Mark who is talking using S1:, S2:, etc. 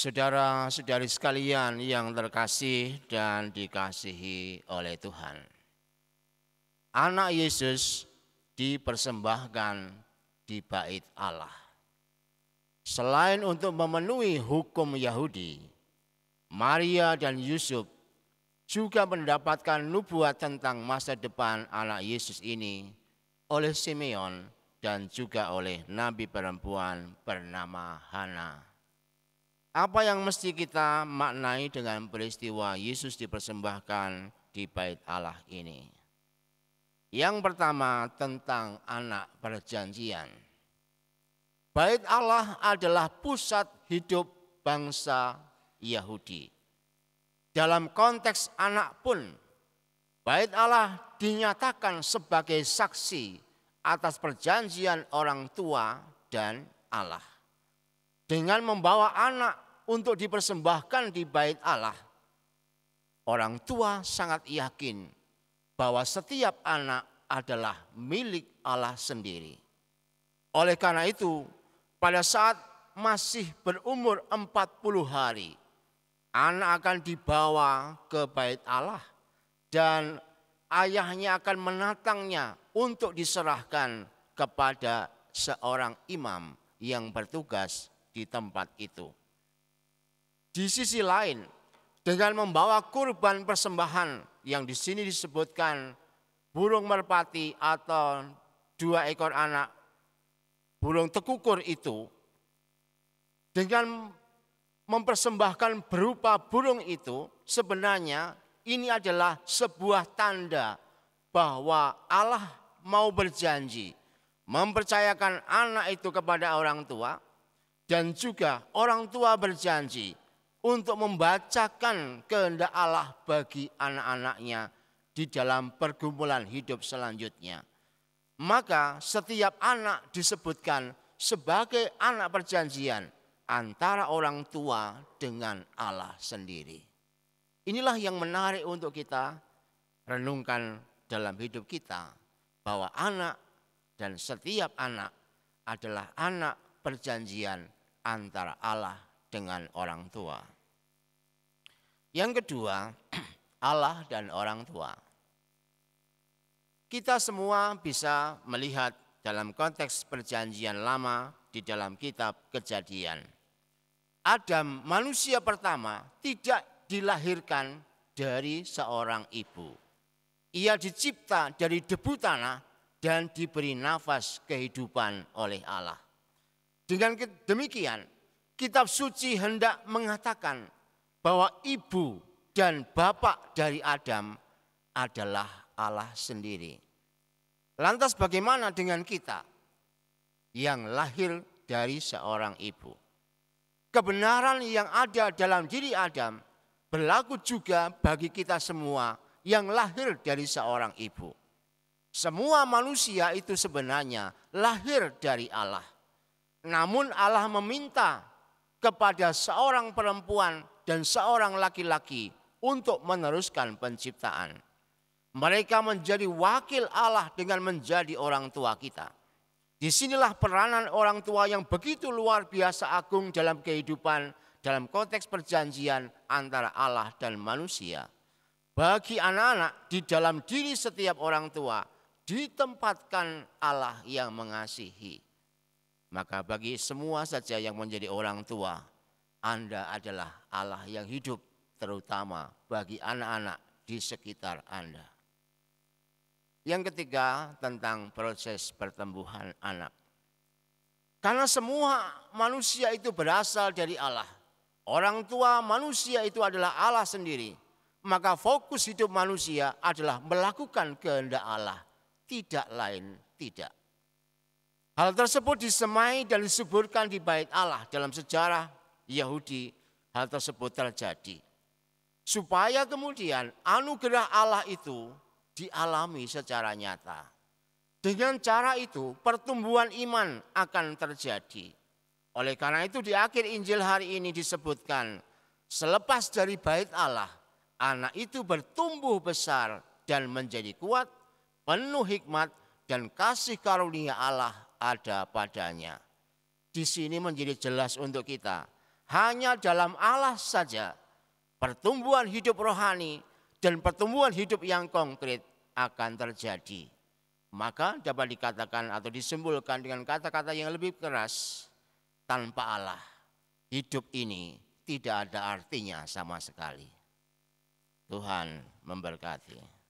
S1: Saudara-saudari sekalian yang terkasih dan dikasihi oleh Tuhan. Anak Yesus dipersembahkan di bait Allah. Selain untuk memenuhi hukum Yahudi, Maria dan Yusuf juga mendapatkan nubuat tentang masa depan anak Yesus ini oleh Simeon dan juga oleh nabi perempuan bernama Hana. Apa yang mesti kita maknai dengan peristiwa Yesus dipersembahkan di bait Allah ini? Yang pertama tentang anak perjanjian. Bait Allah adalah pusat hidup bangsa Yahudi. Dalam konteks anak pun, bait Allah dinyatakan sebagai saksi atas perjanjian orang tua dan Allah. Dengan membawa anak untuk dipersembahkan di bait Allah, orang tua sangat yakin bahwa setiap anak adalah milik Allah sendiri. Oleh karena itu, pada saat masih berumur 40 hari, anak akan dibawa ke bait Allah dan ayahnya akan menatangnya untuk diserahkan kepada seorang imam yang bertugas di tempat itu. Di sisi lain, dengan membawa kurban persembahan yang di sini disebutkan burung merpati atau 2 ekor anak burung tekukur itu, dengan mempersembahkan berupa burung itu, sebenarnya ini adalah sebuah tanda bahwa Allah mau berjanji mempercayakan anak itu kepada orang tua. Dan juga orang tua berjanji untuk membacakan kehendak Allah bagi anak-anaknya di dalam pergumulan hidup selanjutnya. Maka setiap anak disebutkan sebagai anak perjanjian antara orang tua dengan Allah sendiri. Inilah yang menarik untuk kita renungkan dalam hidup kita, bahwa anak dan setiap anak adalah anak perjanjian antara Allah dengan orang tua. Yang kedua, Allah dan orang tua. Kita semua bisa melihat dalam konteks perjanjian lama di dalam kitab Kejadian. Adam, manusia pertama, tidak dilahirkan dari seorang ibu. Ia dicipta dari debu tanah dan diberi nafas kehidupan oleh Allah. Dengan demikian, kitab suci hendak mengatakan bahwa ibu dan bapak dari Adam adalah Allah sendiri. Lantas bagaimana dengan kita yang lahir dari seorang ibu? Kebenaran yang ada dalam diri Adam berlaku juga bagi kita semua yang lahir dari seorang ibu. Semua manusia itu sebenarnya lahir dari Allah. Namun Allah meminta kepada seorang perempuan dan seorang laki-laki untuk meneruskan penciptaan. Mereka menjadi wakil Allah dengan menjadi orang tua kita. Disinilah peranan orang tua yang begitu luar biasa agung dalam kehidupan, dalam konteks perjanjian antara Allah dan manusia. Bagi anak-anak di dalam diri setiap orang tua ditempatkan Allah yang mengasihi. Maka bagi semua saja yang menjadi orang tua, Anda adalah Allah yang hidup, terutama bagi anak-anak di sekitar Anda. Yang ketiga, tentang proses pertumbuhan anak. Karena semua manusia itu berasal dari Allah. Orang tua manusia itu adalah Allah sendiri. Maka fokus hidup manusia adalah melakukan kehendak Allah, tidak lain tidak. Hal tersebut disemai dan disuburkan di bait Allah dalam sejarah Yahudi. Hal tersebut terjadi supaya kemudian anugerah Allah itu dialami secara nyata. Dengan cara itu pertumbuhan iman akan terjadi. Oleh karena itu di akhir Injil hari ini disebutkan, selepas dari bait Allah, anak itu bertumbuh besar dan menjadi kuat, penuh hikmat dan kasih karunia Allah ada padanya. Di sini menjadi jelas untuk kita, hanya dalam Allah saja pertumbuhan hidup rohani dan pertumbuhan hidup yang konkret akan terjadi. Maka dapat dikatakan atau disimpulkan dengan kata-kata yang lebih keras, tanpa Allah hidup ini tidak ada artinya sama sekali. Tuhan memberkati.